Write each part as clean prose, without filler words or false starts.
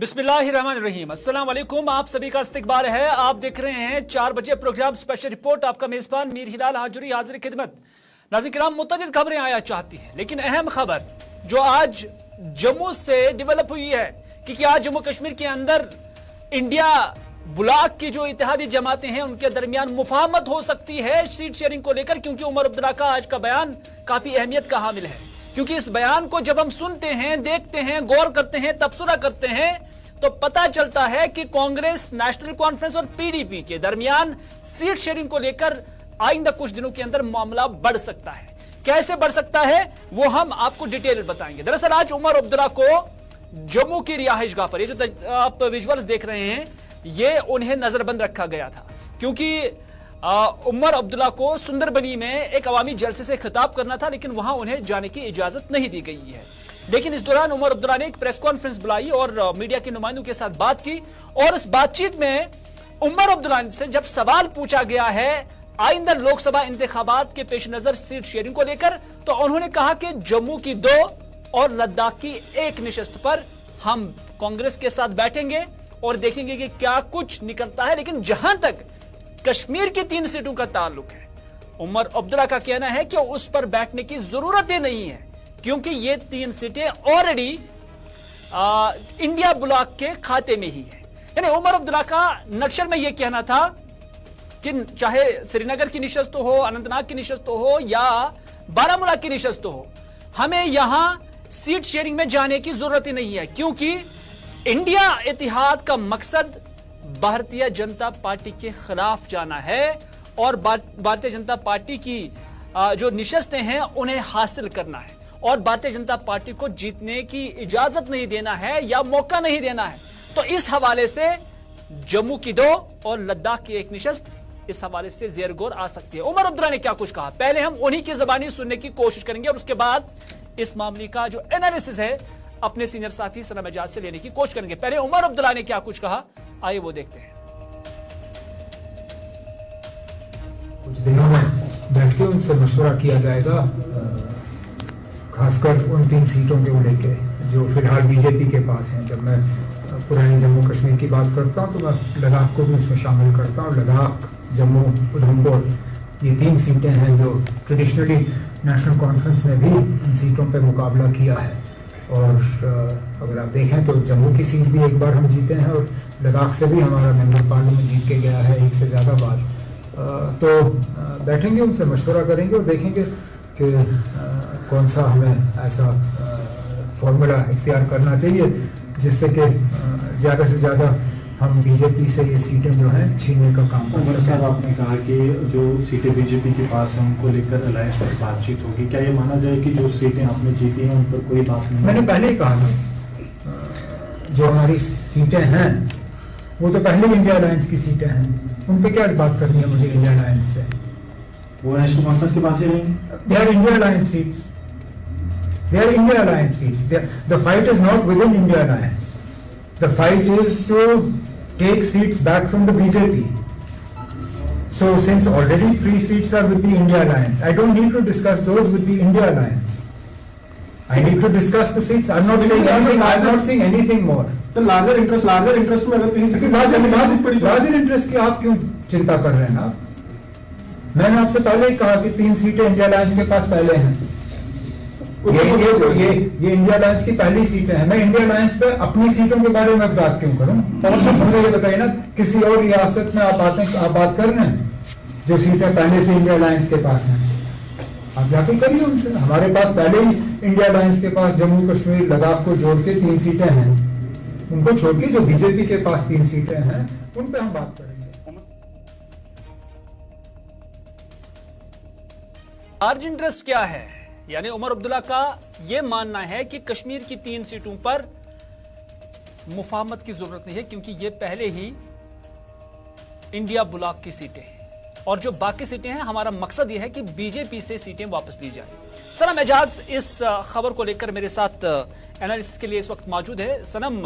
बिस्मिल्लाहिर्रहमानिर्रहीम। अस्सलाम वालेकुम। आप सभी का इस्तकबाल है। आप देख रहे हैं 4 बजे प्रोग्राम स्पेशल रिपोर्ट। आपका मेजबान मीर हिलाल हाजुरी हाजिर खिदमत। नाज़रीन किराम, मुतअद्दिद खबरें आया चाहती हैं, लेकिन अहम खबर जो आज जम्मू से डेवलप हुई है कि आज जम्मू कश्मीर के अंदर इंडिया ब्लॉक की जो इत्तेहादी जमातें हैं उनके दरमियान मुफाहमत हो सकती है सीट शेयरिंग को लेकर, क्योंकि उमर अब्दुल्ला का आज का बयान काफी अहमियत का हामिल है। क्योंकि इस बयान को जब हम सुनते हैं, देखते हैं, गौर करते हैं, तबसरा करते हैं, तो पता चलता है कि कांग्रेस, नेशनल कॉन्फ्रेंस और पीडीपी के दरमियान सीट शेयरिंग को लेकर आइंदा कुछ दिनों के अंदर मामला बढ़ सकता है। कैसे बढ़ सकता है वो हम आपको डिटेल बताएंगे। दरअसल आज उमर अब्दुल्ला को जम्मू की रिहाइशगाह पर, ये जो आप विजुअल्स देख रहे हैं, ये उन्हें नजरबंद रखा गया था, क्योंकि उमर अब्दुल्ला को सुंदरबनी में एक अवामी जलसे से खिताब करना था, लेकिन वहां उन्हें जाने की इजाजत नहीं दी गई है। लेकिन इस दौरान उमर अब्दुल्ला ने एक प्रेस कॉन्फ्रेंस बुलाई और मीडिया के नुमाइंदों के साथ बात की, और इस बातचीत में उमर अब्दुल्ला से जब सवाल पूछा गया है आइंदा लोकसभा इंतखाबात के पेश नजर सीट शेयरिंग को लेकर, तो उन्होंने कहा कि जम्मू की 2 और लद्दाख की 1 निशस्त पर हम कांग्रेस के साथ बैठेंगे और देखेंगे कि क्या कुछ निकलता है। लेकिन जहां तक कश्मीर की 3 सीटों का ताल्लुक है, उमर अब्दुल्ला का कहना है कि उस पर बैठने की जरूरत ही नहीं है, क्योंकि ये 3 सीटें ऑलरेडी इंडिया ब्लॉक के खाते में ही है। यानी उमर अब्दुल्ला का नक्शल में यह कहना था कि चाहे श्रीनगर की निशस्त हो, अनंतनाग की निशस्त हो या बारामूला की निशस्त हो, हमें यहां सीट शेयरिंग में जाने की जरूरत ही नहीं है, क्योंकि इंडिया इत्तेहाद का मकसद भारतीय जनता पार्टी के खिलाफ जाना है और भारतीय जनता पार्टी की जो निशस्तें हैं उन्हें हासिल करना है, और भारतीय जनता पार्टी को जीतने की इजाजत नहीं देना है या मौका नहीं देना है। तो इस हवाले से जम्मू की 2 और लद्दाख की 1 निशस्त इस हवाले से जेर गौर आ सकती है। उमर अब्दुल्ला ने क्या कुछ कहा, पहले हम उन्हीं की जबानी सुनने की कोशिश करेंगे और उसके बाद इस मामले का जो एनालिसिस है अपने सीनियर साथी सनम एजाज से लेने की कोशिश करेंगे। पहले उमर अब्दुल्ला ने क्या कुछ कहा, आइए वो देखते हैं। कुछ दिनों में बैठ के उनसे मशवरा किया जाएगा, खासकर उन 3 सीटों के लेके जो फिलहाल बीजेपी के पास हैं। जब मैं पुरानी जम्मू कश्मीर की बात करता हूँ तो मैं लद्दाख को भी उसमें शामिल करता हूँ। लद्दाख, जम्मू, उधमपुर, ये 3 सीटें हैं जो ट्रेडिशनली नेशनल कॉन्फ्रेंस ने भी इन सीटों पर मुकाबला किया है। और अगर आप देखें तो जम्मू की सीट भी एक बार हम जीते हैं और लद्दाख से भी हमारा मेंबर पार्लियामेंट जीत के गया है 1 से ज़्यादा बार। तो बैठेंगे, उनसे मशवरा करेंगे और देखेंगे कि कौन सा हमें ऐसा फॉर्मूला इख्तियार करना चाहिए जिससे कि ज़्यादा से ज़्यादा हम बीजेपी से ये सीटें जो हैं छीनने का काम कर सकें। आपने कहा कि जो सीटें बीजेपी के पास हैं उनको लेकर अलायंस पर बातचीत होगी, क्या ये माना जाए कि जो सीटें आपने जीती हैं उन पर कोई बात नहीं? मैंने पहले ही कहा था, जो हमारी सीटें हैं वो तो पहले इंडिया अलायंस की सीटें हैं, उन पर क्या बात करनी है मुझे इंडिया अलायंस से? वो नेशनल कॉन्फ्रेंस के पास ही रहेंगे। They are India alliance seats. They are India alliance seats. The fight is not within India alliance. The fight is to take seats back from the BJP. So since already 3 seats are with the India alliance, I don't need to discuss those with the India alliance. I need to discuss the seats. I'm not saying anything. I'm not saying anything more. तो larger interest में अगर कहीं larger interest की आप क्यों चिंता कर रहे हैं आप? मैंने आपसे पहले ही कहा कि 3 सीटें इंडिया अलायंस के पास पहले हैं। ये इंडिया अलायंस की पहली सीटें हैं। मैं इंडिया अलायंस पे अपनी सीटों के बारे में बात क्यों करूं? मुझे ये बताइए ना, किसी और रियासत में आप बात कर रहे हैं जो सीटें पहले से इंडिया अलायंस के पास हैं, आप जाके करिए उनसे। हमारे पास पहले ही इंडिया अलायंस के पास जम्मू कश्मीर, लद्दाख को जोड़ के 3 सीटें हैं। उनको छोड़ के जो बीजेपी के पास 3 सीटें हैं उन पे हम बात करेंगे। लार्ज इंटरेस्ट क्या है? यानी उमर अब्दुल्ला का यह मानना है कि कश्मीर की 3 सीटों पर मुफाहमत की जरूरत नहीं है, क्योंकि ये पहले ही इंडिया ब्लॉक की सीटें हैं, और जो बाकी सीटें हैं हमारा मकसद यह है कि बीजेपी से सीटें वापस ली जाए। सनम एजाज इस खबर को लेकर मेरे साथ एनालिसिस के लिए इस वक्त मौजूद है। सनम,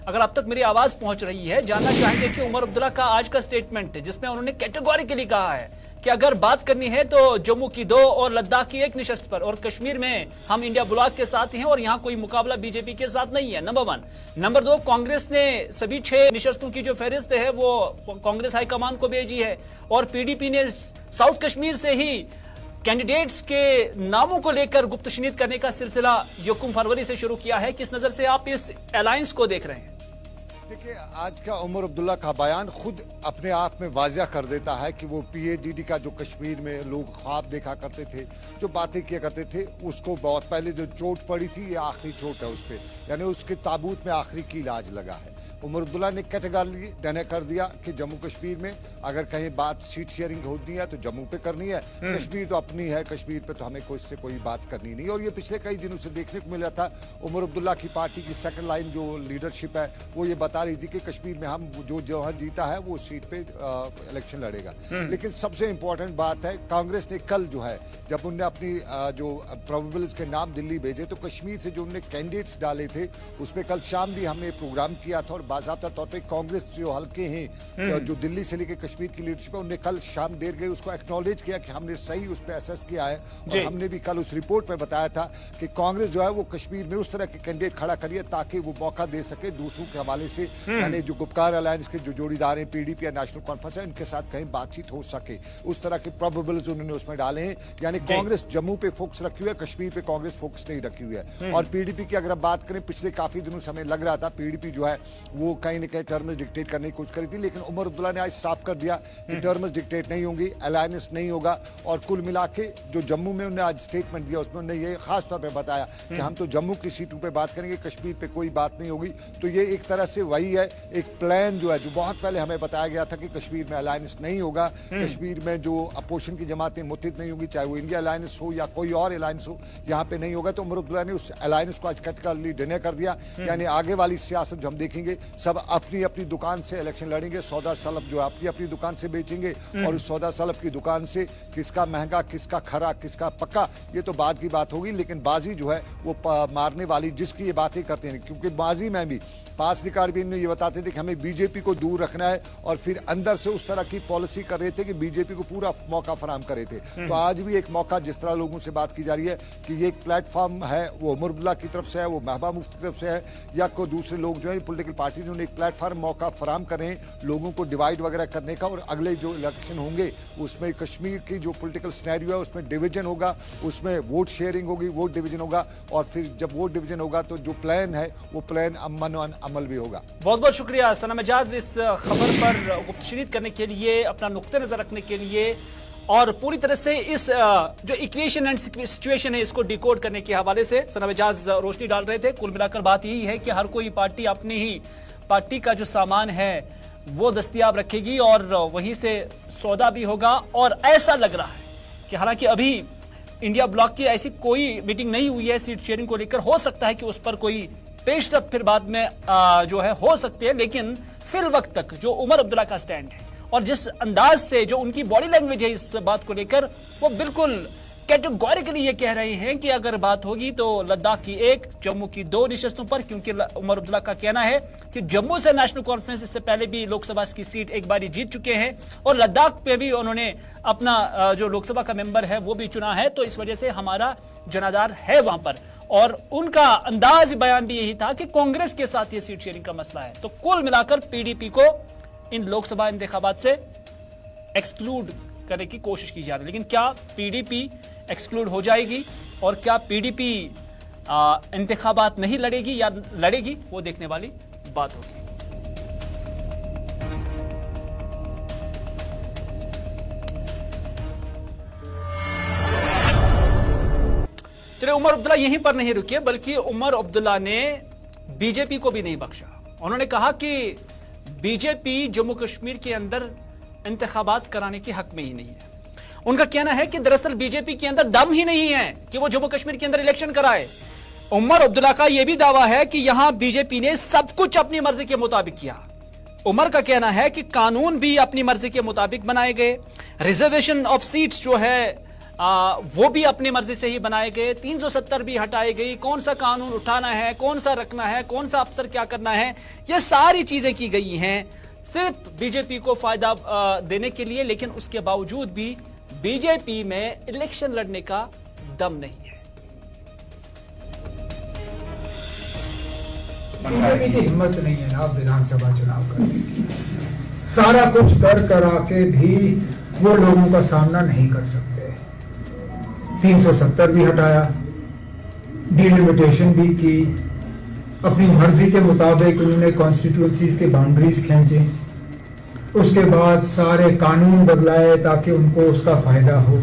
अगर अब तक मेरी आवाज पहुंच रही है, जानना चाहेंगे कि उमर अब्दुल्ला का आज का स्टेटमेंट जिसमें उन्होंने कैटेगोरिकली कहा है कि अगर बात करनी है तो जम्मू की 2 और लद्दाख की 1 निशस्त पर, और कश्मीर में हम इंडिया ब्लॉक के साथ हैं और यहां कोई मुकाबला बीजेपी के साथ नहीं है, नंबर 1। नंबर 2, कांग्रेस ने सभी 6 निशस्तों की जो फहरिस्त है वो कांग्रेस हाईकमान को भेजी है और पीडीपी ने साउथ कश्मीर से ही कैंडिडेट्स के नामों को लेकर गुप्तशनीद करने का सिलसिला 1 फरवरी से शुरू किया है। किस नजर से आप इस अलायंस को देख रहे हैं? देखिए, आज का उमर अब्दुल्ला का बयान खुद अपने आप में वाज़िया कर देता है कि वो पीएडीडी का जो कश्मीर में लोग ख्वाब देखा करते थे, जो बातें किया करते थे, उसको बहुत पहले जो चोट पड़ी थी ये आखिरी चोट है उस पर, यानी उसके ताबूत में आखिरी की इलाज लगा है। उमर अब्दुल्ला ने कैटेगरी डने कर दिया कि जम्मू कश्मीर में अगर कहीं बात सीट शेयरिंग होती है तो जम्मू पे करनी है, कश्मीर तो अपनी है, कश्मीर पे तो हमें कोई इससे कोई बात करनी नहीं। और ये पिछले कई दिनों से देखने को मिला था। उमर अब्दुल्ला की पार्टी की सेकंड लाइन जो लीडरशिप है वो ये बता रही थी कि कश्मीर में हम जो जहाँ जीता है वो सीट पे इलेक्शन लड़ेगा। लेकिन सबसे इंपॉर्टेंट बात है, कांग्रेस ने कल जो है जब उनने अपनी जो प्रोबेबल्स के नाम दिल्ली भेजे तो कश्मीर से जो उनने कैंडिडेट्स डाले थे उस पर कल शाम भी हमने प्रोग्राम किया था और बाज़ाब्ता तौर पे कांग्रेस जो हल्के हैं जो दिल्ली से लेकर कश्मीर की लीडरशिप है उन्हें कल शाम देर गई उसको एक्नॉलेज किया कि हमने सही उस पर असेस किया है। और हमने भी कल उस रिपोर्ट में बताया था कि कांग्रेस जो है वो कश्मीर में उस तरह के कैंडिडेट खड़ा करिए ताकि वो मौका दे सके दूसरों के हवाले से, यानी जो गुप्कार अलायंस के जो जोड़ीदार हैं पीडीपी या नेशनल कॉन्फ्रेंस है उनके साथ कहीं बातचीत हो सके, उस तरह के प्रोबेबल्स उन्होंने उसमें डाले हैं। यानी कांग्रेस जम्मू पे फोकस रखी हुई है, कश्मीर पे कांग्रेस फोकस नहीं रखी हुई है। और पीडीपी की अगर बात करें, पिछले काफी दिनों से हमें लग रहा था पीडीपी जो है वो कहीं न कहीं टर्म्स डिक्टेट करने की कोशिश करी थी, लेकिन उमर अब्दुल्ला ने आज साफ कर दिया कि टर्म्स डिक्टेट नहीं होंगी, अलायंस नहीं होगा। और कुल मिला के जो जम्मू में उन्होंने आज स्टेटमेंट दिया उसमें उन्होंने ये खास तौर पे बताया कि हम तो जम्मू की सीटों पे बात करेंगे, कश्मीर पे कोई बात नहीं होगी। तो ये एक तरह से वही है, एक प्लान जो है जो बहुत पहले हमें बताया गया था कि कश्मीर में अलायंस नहीं होगा, कश्मीर में जो अपोजिशन की जमातें मुत्तहिद नहीं होंगी, चाहे वो इंडिया अलायंस हो या कोई और अलायंस हो, यहाँ पे नहीं होगा। तो उमर अब्दुल्ला ने उस अलायंस को आज कैटेगरिकली डिने कर दिया। यानी आगे वाली सियासत जो हम देखेंगे, सब अपनी अपनी दुकान से इलेक्शन लड़ेंगे, सौदा सलब जो अपनी अपनी दुकान से बेचेंगे और उस सौदा सलब की दुकान से किसका महंगा, किसका खरा, किसका पक्का, ये तो बाद की बात होगी। लेकिन बाजी जो है वो मारने वाली जिसकी ये बातें करते हैं, क्योंकि बाजी में भी पास रिकॉर्ड भी इन्हें ये बताते थे कि हमें बीजेपी को दूर रखना है और फिर अंदर से उस तरह की पॉलिसी कर रहे थे कि बीजेपी को पूरा मौका फराहम कर रहे थे। तो आज भी एक मौका, जिस तरह लोगों से बात की जा रही है कि ये एक प्लेटफॉर्म है, वो उमर अब्दुल्ला की तरफ से है, वो महबूबा मुफ्ती की तरफ से है, या कोई दूसरे लोग जो है पॉलिटिकल पार्टी जो एक प्लेटफॉर्म मौका फराहम कर रहे हैं लोगों को डिवाइड वगैरह करने का। और अगले जो इलेक्शन होंगे उसमें कश्मीर की जो पॉलिटिकल सिनेरियो है उसमें डिवीजन होगा, उसमें वोट शेयरिंग होगी, वोट डिवीजन होगा, और फिर जब वोट डिवीजन होगा तो जो प्लान है वो प्लान अमल भी होगा। बहुत बहुत शुक्रिया सनम एजाज इस खबर पर गुफ्तशनीद करने के लिए, अपना नुक्ते नजर रखने के लिए और पूरी तरह से इस जो इक्वेशन एंड सिचुएशन है इसको डिकोड करने के हवाले से सनम एजाज रोशनी डाल रहे थे। कुल मिलाकर बात यही है कि हर कोई पार्टी अपनी ही पार्टी का जो सामान है वो दस्तयाब रखेगी और वहीं से सौदा भी होगा। और ऐसा लग रहा है कि हालांकि अभी इंडिया ब्लॉक की ऐसी कोई मीटिंग नहीं हुई है सीट शेयरिंग को लेकर, हो सकता है कि उस पर कोई पेशरफ फिर बाद में जो है हो सकती है, लेकिन फिल वक्त तक जो उमर अब्दुल्ला का स्टैंड है और जिस अंदाज से जो उनकी बॉडी लैंग्वेज है इस बात को लेकर, वो बिल्कुल कैटेगोरिकली ये कह रहे हैं कि अगर बात होगी तो लद्दाख की 1, जम्मू की 2 निशस्तों पर, क्योंकि उमर अब्दुल्ला का कहना है कि जम्मू से नेशनल कॉन्फ्रेंस इससे पहले भी लोकसभा की सीट एक बारी जीत चुके हैं और लद्दाख पे भी उन्होंने अपना जो लोकसभा का मेंबर है वो भी चुना है, तो इस वजह से हमारा जनाधार है वहां पर। और उनका अंदाज बयान भी यही था कि कांग्रेस के साथ ये सीट शेयरिंग का मसला है। तो कुल मिलाकर पीडीपी को इन लोकसभा इंतखाबात से एक्सक्लूड करने की कोशिश की जा रही है, लेकिन क्या पीडीपी एक्सक्लूड हो जाएगी और क्या पीडीपी इंतखाबात नहीं लड़ेगी या लड़ेगी, वो देखने वाली बात होगी। चलिए, उमर अब्दुल्ला यहीं पर नहीं रुके, बल्कि उमर अब्दुल्ला ने बीजेपी को भी नहीं बख्शा। उन्होंने कहा कि बीजेपी जम्मू कश्मीर के अंदर इंतखाबात कराने के हक में ही नहीं है। उनका कहना है कि दरअसल बीजेपी के अंदर दम ही नहीं है कि वो जम्मू कश्मीर के अंदर इलेक्शन कराए। उमर अब्दुल्ला का यह भी दावा है कि यहां बीजेपी ने सब कुछ अपनी मर्जी के मुताबिक किया। उमर का कहना है कि कानून भी अपनी मर्जी के मुताबिक बनाए गए, रिजर्वेशन ऑफ सीट्स जो है वो भी अपनी मर्जी से ही बनाए गए, 370 भी हटाई गई, कौन सा कानून उठाना है, कौन सा रखना है, कौन सा अफसर क्या करना है, ये सारी चीजें की गई हैं सिर्फ बीजेपी को फायदा देने के लिए। लेकिन उसके बावजूद भी बीजेपी में इलेक्शन लड़ने का दम नहीं है। बीजेपी की हिम्मत नहीं है ना विधानसभा चुनाव करने की। सारा कुछ कर करा के भी वो लोगों का सामना नहीं कर सकते। 370 भी हटाया, डिलिमिटेशन भी की, अपनी मर्जी के मुताबिक उन्होंने कॉन्स्टिट्यूएंसीज के बाउंड्रीज खींचे, उसके बाद सारे कानून बदलाए ताकि उनको उसका फायदा हो।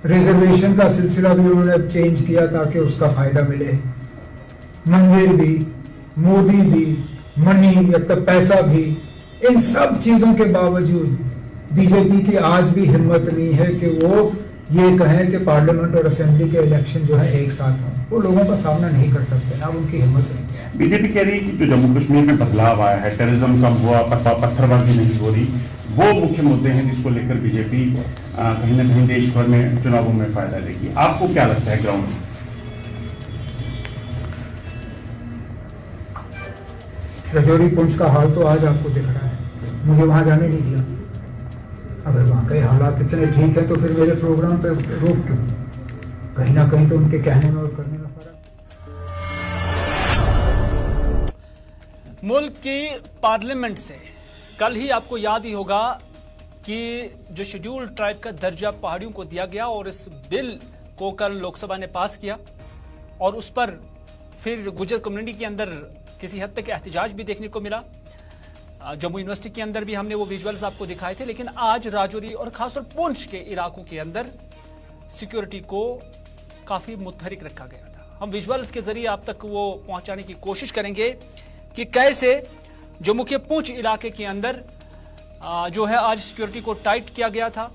रिजर्वेशन का सिलसिला भी उन्होंने चेंज किया ताकि उसका फायदा मिले। मंदिर भी, मोदी भी, मनी या तो पैसा भी, इन सब चीजों के बावजूद बीजेपी की आज भी हिम्मत नहीं है कि वो ये कहें कि पार्लियामेंट और असेंबली के इलेक्शन जो है एक साथ हों। वो लोगों का सामना नहीं कर सकते ना, उनकी हिम्मत नहीं है। बीजेपी कह रही है कि जो जम्मू कश्मीर में बदलाव आया है, टेररिज्म कम हुआ, पत्थरबाजी नहीं हो रही, वो मुख्य मुद्दे हैं जिसको लेकर बीजेपी कहीं ना कहीं देश भर में चुनावों में फायदा लेगी। आपको क्या लगता है ग्राउंड में? रजौरी पुंछ का हाल तो आज आपको दिख रहा है, मुझे वहां जाने नहीं दिया। अगर वहां के हालात इतने ठीक है तो फिर मेरे प्रोग्राम पे रोक क्यों? कहीं ना कहीं तो उनके कहने में और करने में फर्क। मुल्क की पार्लियामेंट से कल ही आपको याद ही होगा कि जो शेड्यूल्ड ट्राइब का दर्जा पहाड़ियों को दिया गया और इस बिल को कल लोकसभा ने पास किया और उस पर फिर गुर्जर कम्युनिटी के अंदर किसी हद तक एहतजाज भी देखने को मिला। जम्मू यूनिवर्सिटी के अंदर भी हमने वो विजुअल्स आपको दिखाए थे। लेकिन आज राजौरी और खासतौर पुंछ के इलाकों के अंदर सिक्योरिटी को काफी मुतहरिक रखा गया था। हम विजुअल्स के जरिए आप तक वो पहुंचाने की कोशिश करेंगे कि कैसे जम्मू के पुंछ इलाके के अंदर जो है आज सिक्योरिटी को टाइट किया गया था।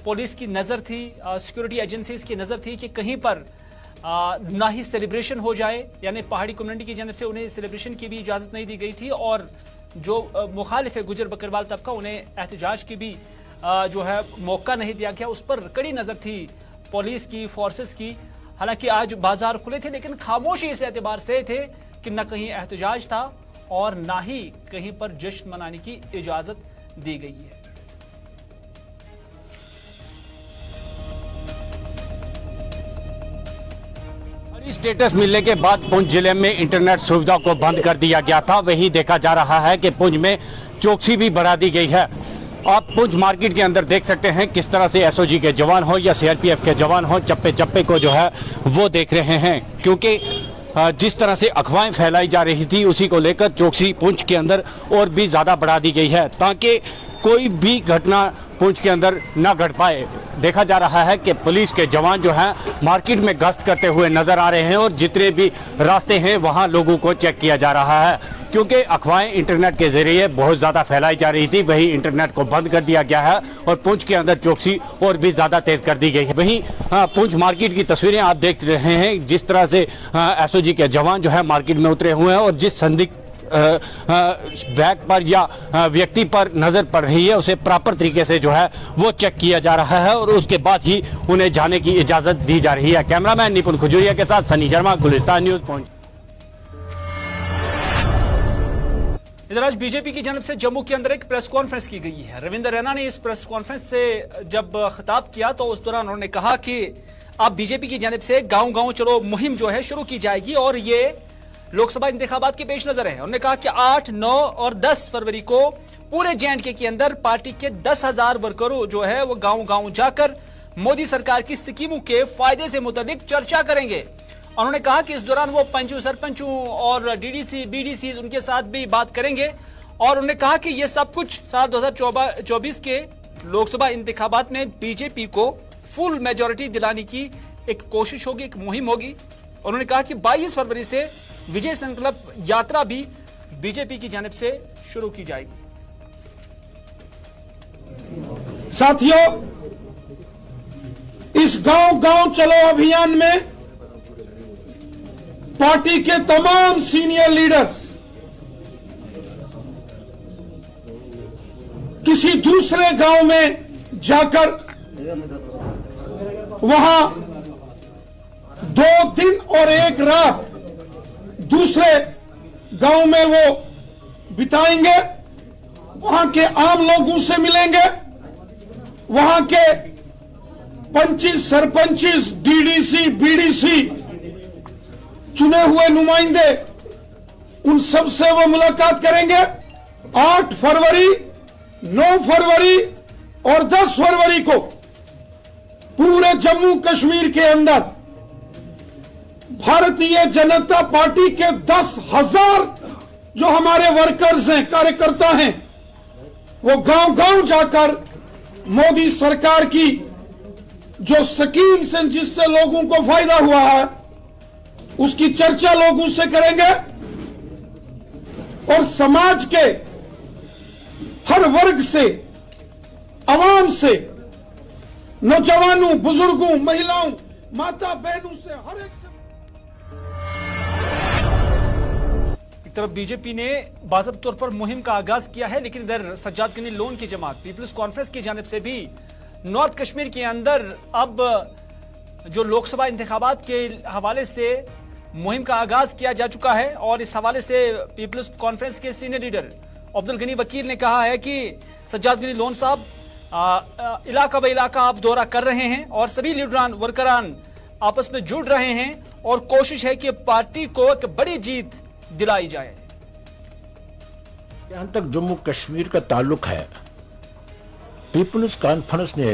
पुलिस की नजर थी, सिक्योरिटी एजेंसीज की नजर थी कि कहीं पर ना ही सेलिब्रेशन हो जाए, यानी पहाड़ी कम्युनिटी की जानब से उन्हें सेलिब्रेशन की भी इजाजत नहीं दी गई थी और जो मुखालिफ है गुजर बकरवाल तबका उन्हें एहतजाज की भी जो है मौका नहीं दिया गया। उस पर कड़ी नजर थी पुलिस की, फोर्सेस की। हालांकि आज बाजार खुले थे लेकिन खामोशी इस एतबार से थे कि न कहीं एहतजाज था और ना ही कहीं पर जश्न मनाने की इजाजत दी गई है। स्टेटस मिलने के बाद पुंछ जिले में इंटरनेट सुविधा को बंद कर दिया गया था। वही देखा जा रहा है कि पुंछ में चौकसी भी बढ़ा दी गई है। आप पुंछ मार्केट के अंदर देख सकते हैं किस तरह से एसओजी के जवान हो या सीआरपीएफ के जवान हो चप्पे चप्पे को जो है वो देख रहे हैं, क्योंकि जिस तरह से अफवाहें फैलाई जा रही थी उसी को लेकर चौकसी पुंछ के अंदर और भी ज्यादा बढ़ा दी गई है ताकि कोई भी घटना पुंछ के अंदर न घट पाए। देखा जा रहा है कि पुलिस के जवान जो हैं मार्केट में गश्त करते हुए नजर आ रहे हैं और जितने भी रास्ते हैं वहां लोगों को चेक किया जा रहा है, क्योंकि अफवाहें इंटरनेट के जरिए बहुत ज्यादा फैलाई जा रही थी। वही इंटरनेट को बंद कर दिया गया है और पुंछ के अंदर चौकसी और भी ज्यादा तेज कर दी गई है। वहीं पुंछ मार्केट की तस्वीरें आप देख रहे हैं, जिस तरह से एसओजी के जवान जो है मार्केट में उतरे हुए हैं और जिस संदिग्ध बैग पर या व्यक्ति पर नजर पड़ रही है उसे प्रॉपर तरीके से जो है वो चेक किया जा रहा है और उसके बाद ही उन्हें जाने की इजाजत दी जा रही है। कैमरामैन निपुण खजूरिया के साथ सनी शर्मा, गुलिस्तान न्यूज पुंछ। इधर आज बीजेपी की जानब से जम्मू के अंदर एक प्रेस कॉन्फ्रेंस की गई है। रविंद्र रैना ने इस प्रेस कॉन्फ्रेंस से जब खिताब किया तो उस दौरान उन्होंने कहा कि अब बीजेपी की जानब से गांव गांव चलो मुहिम जो है शुरू की जाएगी और ये लोकसभा इंतखाबात के पेश नजर है। उन्होंने कहा कि 8, 9 और 10 फरवरी को पूरे J&K के अंदर पार्टी के 10,000 वर्करों जो है वो गांव गांव जाकर मोदी सरकार की स्कीमों के फायदे से मुताबिक चर्चा करेंगे। उन्होंने कहा कि इस दौरान वो पंचों, सरपंचों और डीडीसी, बीडीसी उनके साथ भी बात करेंगे और उन्होंने कहा कि ये सब कुछ साल 2024 के लोकसभा इंतखाबात में बीजेपी को फुल मेजोरिटी दिलाने की एक कोशिश होगी, एक मुहिम होगी। उन्होंने कहा कि 22 फरवरी से विजय संकल्प यात्रा भी बीजेपी की जानिब से शुरू की जाएगी। साथियों, इस गांव गांव चलो अभियान में पार्टी के तमाम सीनियर लीडर्स किसी दूसरे गांव में जाकर वहां 2 दिन और 1 रात दूसरे गांव में वो बिताएंगे, वहां के आम लोगों से मिलेंगे, वहां के 25 सरपंचिस, डीडीसी, बीडीसी, चुने हुए नुमाइंदे, उन सब से वो मुलाकात करेंगे। 8 फरवरी, 9 फरवरी और 10 फरवरी को पूरे जम्मू कश्मीर के अंदर भारतीय जनता पार्टी के 10,000 जो हमारे वर्कर्स हैं, कार्यकर्ता हैं, वो गांव-गांव जाकर मोदी सरकार की जो स्कीम्स हैं जिससे लोगों को फायदा हुआ है उसकी चर्चा लोगों से करेंगे और समाज के हर वर्ग से, आवाम से, नौजवानों, बुजुर्गों, महिलाओं, माता बहनों से, हर एक से। एक तरफ बीजेपी ने बाज़ाब्ता तौर पर मुहिम का आगाज किया है, लेकिन इधर सज्जाद गनी लोन की जमात पीपल्स कॉन्फ्रेंस की जानिब से भी नॉर्थ कश्मीर के अंदर अब जो लोकसभा इंतखाबात के हवाले से मुहिम का आगाज किया जा चुका है और इस हवाले से पीपल्स कॉन्फ्रेंस के सीनियर लीडर अब्दुल गनी वकील ने कहा है कि सज्जाद गनी लोन साहब इलाका ब इलाका आप दौरा कर रहे हैं और सभी लीडरान, वर्करान आपस में जुड़ रहे हैं और कोशिश है कि पार्टी को एक बड़ी जीत दिलाई जाए। जहां तक जम्मू कश्मीर का ताल्लुक है, पीपल्स कॉन्फ्रेंस ने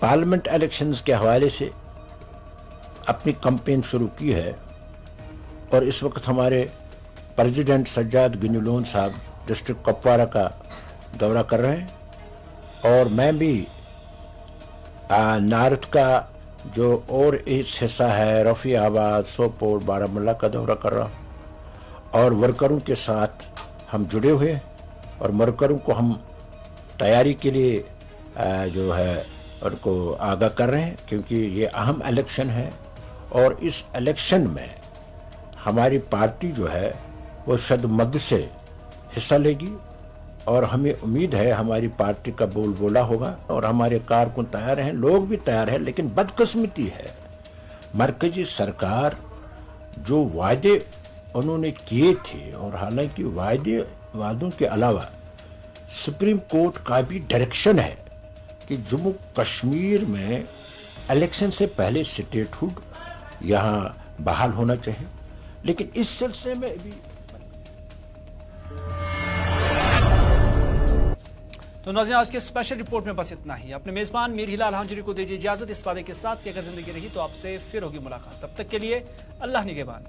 पार्लियामेंट इलेक्शंस के हवाले से अपनी कैंपेन शुरू की है और इस वक्त हमारे प्रेसिडेंट सज्जाद गनी लोन साहब डिस्ट्रिक्ट कुपवारा का दौरा कर रहे हैं और मैं भी नार्थ का जो और इस हिस्सा है रफीआबाद, सोपोर, बारामूला का दौरा कर रहा हूँ और वर्करों के साथ हम जुड़े हुए हैं और वर्करों को हम तैयारी के लिए जो है उनको आगाह कर रहे हैं क्योंकि ये अहम इलेक्शन है और इस इलेक्शन में हमारी पार्टी जो है वो शदमद से हिस्सा लेगी और हमें उम्मीद है हमारी पार्टी का बोलबाला होगा और हमारे कारकुन तैयार हैं, लोग भी तैयार हैं। लेकिन बदकिस्मती है, मरकजी सरकार जो वादे उन्होंने किए थे और हालांकि वादों के अलावा सुप्रीम कोर्ट का भी डायरेक्शन है कि जम्मू कश्मीर में इलेक्शन से पहले स्टेटहुड यहाँ बहाल होना चाहिए, लेकिन इस सिलसिले में भी तो नाज़रीन, आज के स्पेशल रिपोर्ट में बस इतना ही। अपने मेजबान मीर हिलाल हांजुरी को दीजिए इजाजत, इस वादे के साथ कि अगर जिंदगी रही तो आपसे फिर होगी मुलाकात। तब तक के लिए अल्लाह निगहबान।